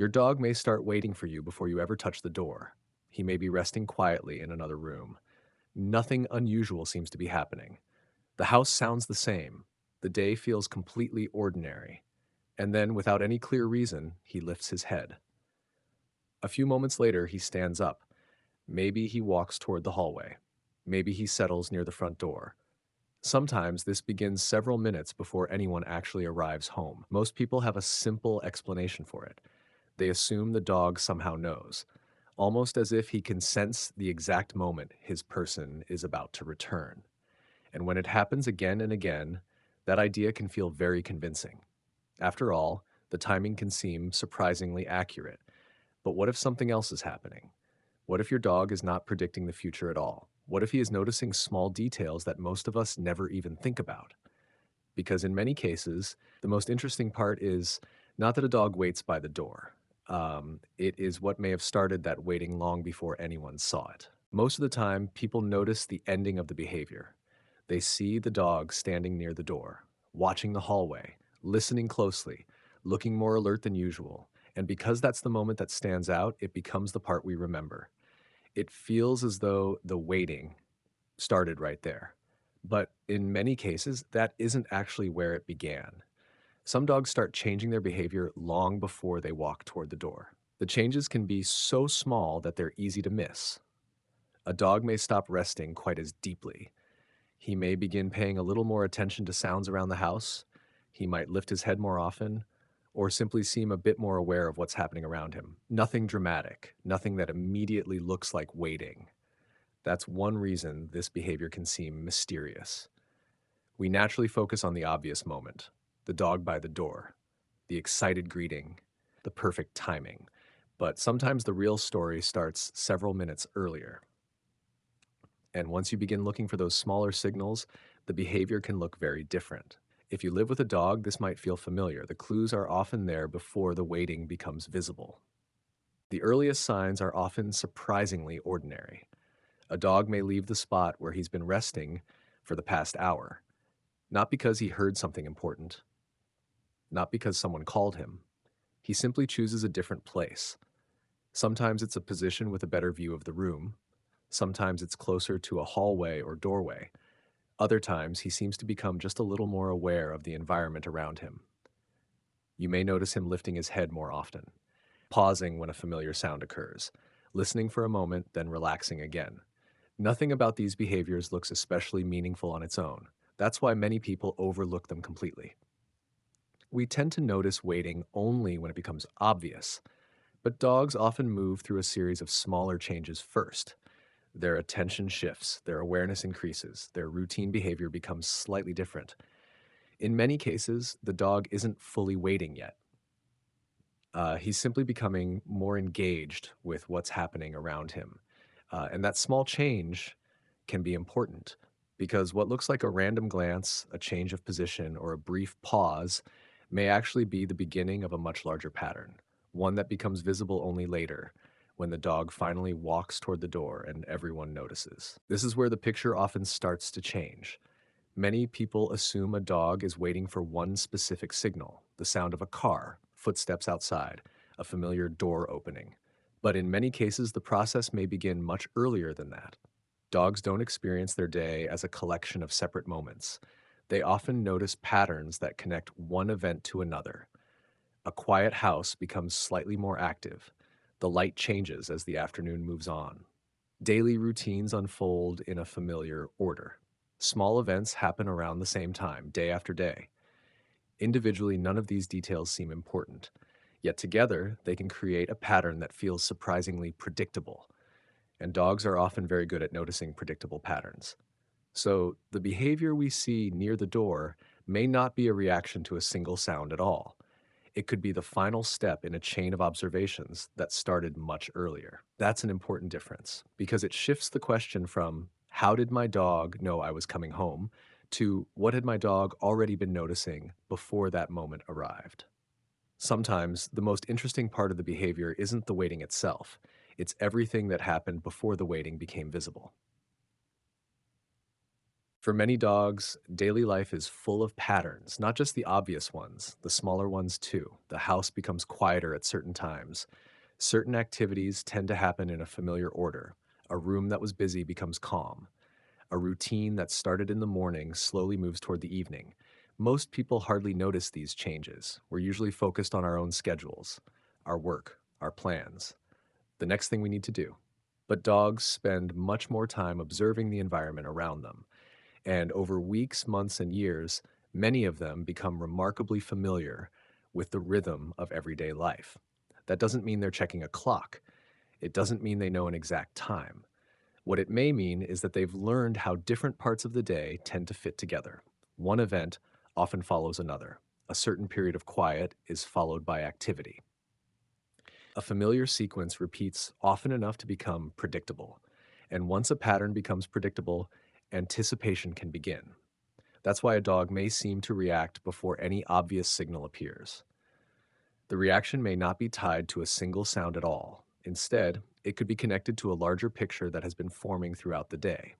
Your dog may start waiting for you before you ever touch the door. He may be resting quietly in another room. Nothing unusual seems to be happening. The house sounds the same. The day feels completely ordinary. And then, without any clear reason, he lifts his head. A few moments later, he stands up. Maybe he walks toward the hallway. Maybe he settles near the front door. Sometimes this begins several minutes before anyone actually arrives home. Most people have a simple explanation for it. They assume the dog somehow knows, almost as if he can sense the exact moment his person is about to return. And when it happens again and again, that idea can feel very convincing. After all, the timing can seem surprisingly accurate. But what if something else is happening? What if your dog is not predicting the future at all? What if he is noticing small details that most of us never even think about? Because in many cases, the most interesting part is not that a dog waits by the door. It is what may have started that waiting long before anyone saw it. Most of the time, people notice the ending of the behavior. They see the dog standing near the door, watching the hallway, listening closely, looking more alert than usual. And because that's the moment that stands out, it becomes the part we remember. It feels as though the waiting started right there. But in many cases, that isn't actually where it began. Some dogs start changing their behavior long before they walk toward the door. The changes can be so small that they're easy to miss. A dog may stop resting quite as deeply. He may begin paying a little more attention to sounds around the house. He might lift his head more often, or simply seem a bit more aware of what's happening around him. Nothing dramatic, nothing that immediately looks like waiting. That's one reason this behavior can seem mysterious. We naturally focus on the obvious moment, the dog by the door, the excited greeting, the perfect timing. But sometimes the real story starts several minutes earlier. And once you begin looking for those smaller signals, the behavior can look very different. If you live with a dog, this might feel familiar. The clues are often there before the waiting becomes visible. The earliest signs are often surprisingly ordinary. A dog may leave the spot where he's been resting for the past hour, not because he heard something important, not because someone called him. He simply chooses a different place. Sometimes it's a position with a better view of the room. Sometimes it's closer to a hallway or doorway. Other times, he seems to become just a little more aware of the environment around him. You may notice him lifting his head more often, pausing when a familiar sound occurs, listening for a moment, then relaxing again. Nothing about these behaviors looks especially meaningful on its own. That's why many people overlook them completely. We tend to notice waiting only when it becomes obvious, but dogs often move through a series of smaller changes first. Their attention shifts, their awareness increases, their routine behavior becomes slightly different. In many cases, the dog isn't fully waiting yet. He's simply becoming more engaged with what's happening around him. And that small change can be important because what looks like a random glance, a change of position, or a brief pause may actually be the beginning of a much larger pattern, one that becomes visible only later when the dog finally walks toward the door and everyone notices. This is where the picture often starts to change. Many people assume a dog is waiting for one specific signal, the sound of a car, footsteps outside, a familiar door opening. But in many cases, the process may begin much earlier than that. Dogs don't experience their day as a collection of separate moments. They often notice patterns that connect one event to another. A quiet house becomes slightly more active. The light changes as the afternoon moves on. Daily routines unfold in a familiar order. Small events happen around the same time, day after day. Individually, none of these details seem important, yet together they can create a pattern that feels surprisingly predictable. And dogs are often very good at noticing predictable patterns. So, the behavior we see near the door may not be a reaction to a single sound at all. It could be the final step in a chain of observations that started much earlier. That's an important difference because it shifts the question from how did my dog know I was coming home to what had my dog already been noticing before that moment arrived. Sometimes the most interesting part of the behavior isn't the waiting itself, it's everything that happened before the waiting became visible. For many dogs, daily life is full of patterns, not just the obvious ones, the smaller ones too. The house becomes quieter at certain times. Certain activities tend to happen in a familiar order. A room that was busy becomes calm. A routine that started in the morning slowly moves toward the evening. Most people hardly notice these changes. We're usually focused on our own schedules, our work, our plans, the next thing we need to do. But dogs spend much more time observing the environment around them. And over weeks, months, and years, many of them become remarkably familiar with the rhythm of everyday life. That doesn't mean they're checking a clock. It doesn't mean they know an exact time. What it may mean is that they've learned how different parts of the day tend to fit together. One event often follows another. A certain period of quiet is followed by activity. A familiar sequence repeats often enough to become predictable. And once a pattern becomes predictable, anticipation can begin. That's why a dog may seem to react before any obvious signal appears. The reaction may not be tied to a single sound at all. Instead, it could be connected to a larger picture that has been forming throughout the day.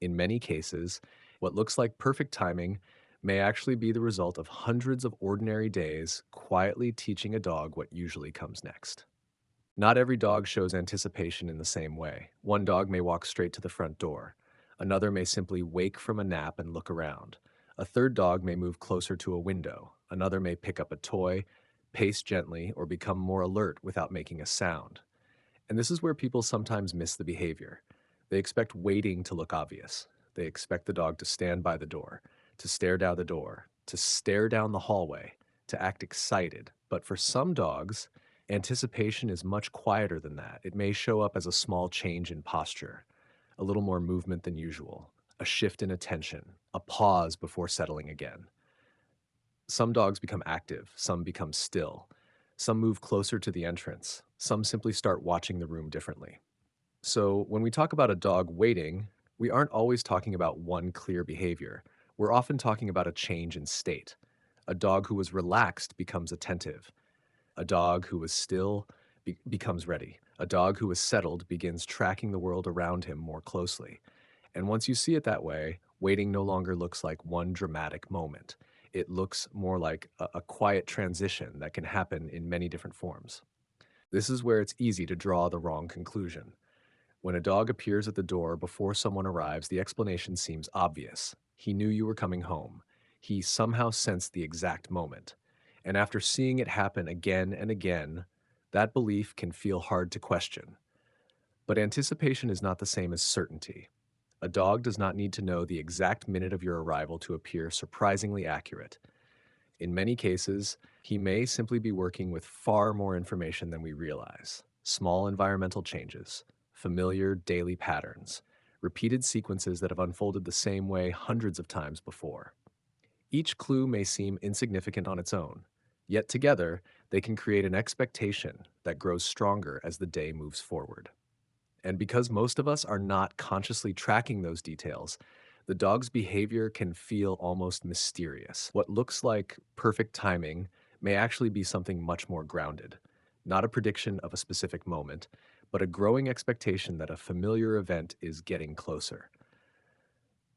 In many cases, what looks like perfect timing may actually be the result of hundreds of ordinary days quietly teaching a dog what usually comes next. Not every dog shows anticipation in the same way. One dog may walk straight to the front door. Another may simply wake from a nap and look around. A third dog may move closer to a window. Another may pick up a toy, pace gently, or become more alert without making a sound. And this is where people sometimes miss the behavior. They expect waiting to look obvious. They expect the dog to stand by the door, to stare down the door, to stare down the hallway, to act excited. But for some dogs, anticipation is much quieter than that. It may show up as a small change in posture, a little more movement than usual, a shift in attention, a pause before settling again. Some dogs become active, some become still, some move closer to the entrance, some simply start watching the room differently. So, when we talk about a dog waiting, we aren't always talking about one clear behavior. We're often talking about a change in state. A dog who was relaxed becomes attentive. A dog who was still becomes ready. A dog who is settled begins tracking the world around him more closely. And once you see it that way, waiting no longer looks like one dramatic moment. It looks more like a quiet transition that can happen in many different forms. This is where it's easy to draw the wrong conclusion. When a dog appears at the door before someone arrives, the explanation seems obvious. He knew you were coming home. He somehow sensed the exact moment. And after seeing it happen again and again, that belief can feel hard to question. But anticipation is not the same as certainty. A dog does not need to know the exact minute of your arrival to appear surprisingly accurate. In many cases, he may simply be working with far more information than we realize. Small environmental changes, familiar daily patterns, repeated sequences that have unfolded the same way hundreds of times before. Each clue may seem insignificant on its own, yet together they can create an expectation that grows stronger as the day moves forward. And because most of us are not consciously tracking those details, the dog's behavior can feel almost mysterious. What looks like perfect timing may actually be something much more grounded, not a prediction of a specific moment, but a growing expectation that a familiar event is getting closer.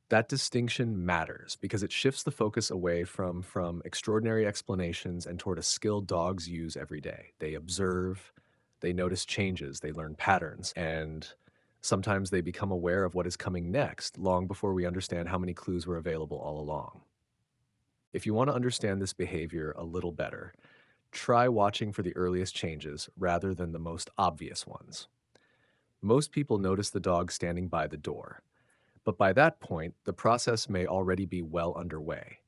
That distinction matters because it shifts the focus away from extraordinary explanations and toward a skill dogs use every day. They observe, they notice changes, they learn patterns, and sometimes they become aware of what is coming next long before we understand how many clues were available all along. If you want to understand this behavior a little better, try watching for the earliest changes rather than the most obvious ones. Most people notice the dog standing by the door, but by that point, the process may already be well underway.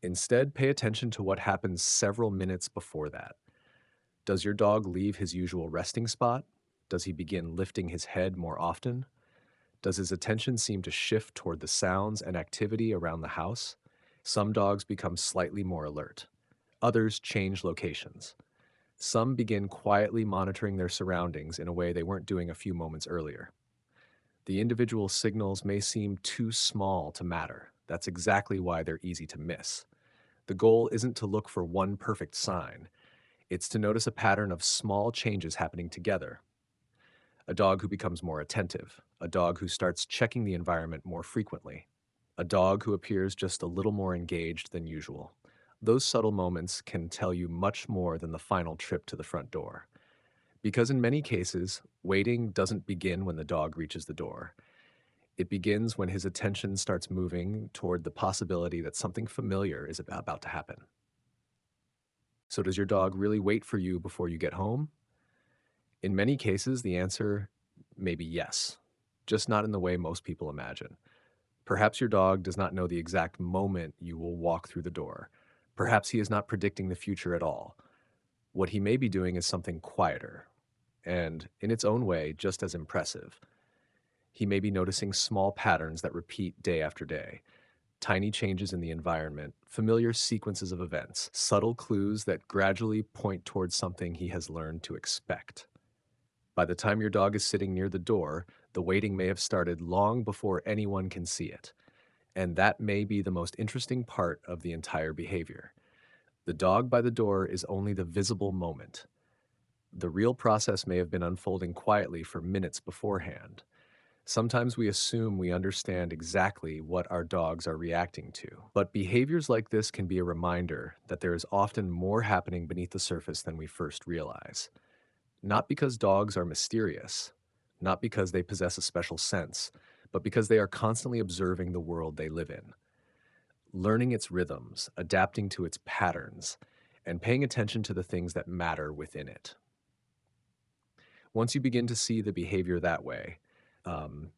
Instead, pay attention to what happens several minutes before that. Does your dog leave his usual resting spot? Does he begin lifting his head more often? Does his attention seem to shift toward the sounds and activity around the house? Some dogs become slightly more alert. Others change locations. Some begin quietly monitoring their surroundings in a way they weren't doing a few moments earlier. The individual signals may seem too small to matter. That's exactly why they're easy to miss. The goal isn't to look for one perfect sign. It's to notice a pattern of small changes happening together. A dog who becomes more attentive, a dog who starts checking the environment more frequently, a dog who appears just a little more engaged than usual. Those subtle moments can tell you much more than the final trip to the front door. Because in many cases, waiting doesn't begin when the dog reaches the door. It begins when his attention starts moving toward the possibility that something familiar is about to happen. So, does your dog really wait for you before you get home? In many cases, the answer may be yes, just not in the way most people imagine. Perhaps your dog does not know the exact moment you will walk through the door. Perhaps he is not predicting the future at all. What he may be doing is something quieter, and in its own way, just as impressive. He may be noticing small patterns that repeat day after day, tiny changes in the environment, familiar sequences of events, subtle clues that gradually point towards something he has learned to expect. By the time your dog is sitting near the door, the waiting may have started long before anyone can see it. And that may be the most interesting part of the entire behavior. The dog by the door is only the visible moment. The real process may have been unfolding quietly for minutes beforehand. Sometimes we assume we understand exactly what our dogs are reacting to. But behaviors like this can be a reminder that there is often more happening beneath the surface than we first realize. Not because dogs are mysterious, not because they possess a special sense, but because they are constantly observing the world they live in, learning its rhythms, adapting to its patterns, and paying attention to the things that matter within it. Once you begin to see the behavior that way,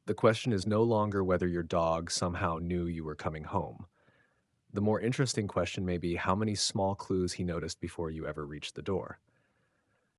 the question is no longer whether your dog somehow knew you were coming home. The more interesting question may be how many small clues he noticed before you ever reached the door.